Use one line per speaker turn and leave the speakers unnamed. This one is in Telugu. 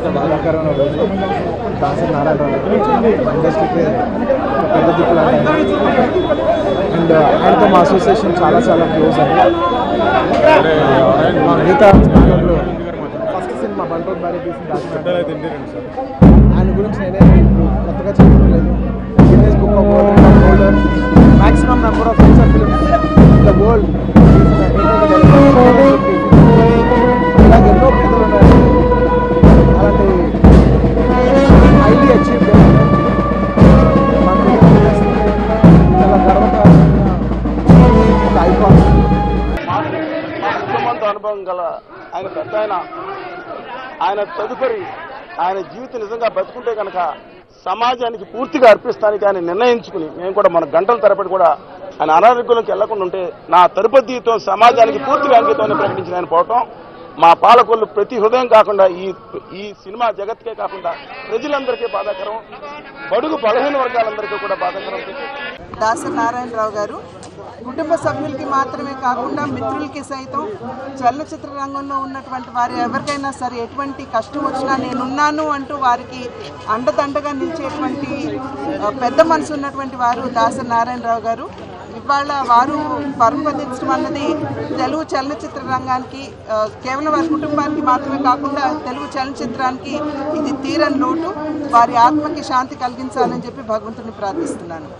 అత్యంత బాధాకరమైన రోజు. దాసరి నారాయణరావు గారు ఇండస్ట్రీకి పెద్ద దిక్కులు అండ్ ఆయనతో మా అసోసియేషన్ చాలా క్లోజ్ అండి. మా మిగతా ఫస్ట్ సినిమా బంటోడ్ భారీ తీసిన ఆయన గురించి నేనే ఇప్పుడు కొత్తగా చెప్పలేదు. Guinness book of world holder maximum number of feature films in the world. ఇలా ఎన్నో పేదలు ఉన్నాయి. అలాంటి హైలీ అచీవ్డ్ చాలా గర్వకారణమైన ఐకాన్.
అనుభవం గల ఆయన పెద్ద ఆయన తదుపరి ఆయన జీవితం నిజంగా బతుకుంటే కనుక సమాజానికి పూర్తిగా అర్పిస్తానికి ఆయన నిర్ణయించుకుని మేము కూడా మన గంటల తరబడి కూడా ఆయన అనారోగ్యంలోకి వెళ్లకుండా ఉంటే నా తరుపతి జీవితం సమాజానికి పూర్తిగా అంకితాన్ని ప్రకటించిన ఆయన పోవటం మా పాలకులు ప్రతి హృదయం కాకుండా ఈ సినిమా జగత్కే కాకుండా ప్రజలందరికీ బాధాకరం, బడుగు బలహీన వర్గాలందరికీ కూడా బాధాకరం.
దాసరి నారాయణరావు గారు కుటుంబ సభ్యులకి మాత్రమే కాకుండా మిత్రులకి సైతం చలనచిత్ర రంగంలో ఉన్నటువంటి వారు ఎవరికైనా సరే ఎటువంటి కష్టం వచ్చినా నేనున్నాను అంటూ వారికి అండదండగా నిలిచేటువంటి పెద్ద మనసు ఉన్నటువంటి వారు దాసరి నారాయణరావు గారు. ఇవాళ వారు పరమపదించడం అన్నది తెలుగు చలనచిత్ర రంగానికి కేవలం వారి కుటుంబానికి మాత్రమే కాకుండా తెలుగు చలనచిత్రానికి ఇది తీరని లోటు. వారి ఆత్మకి శాంతి కలిగించాలని చెప్పి భగవంతుని ప్రార్థిస్తున్నాను.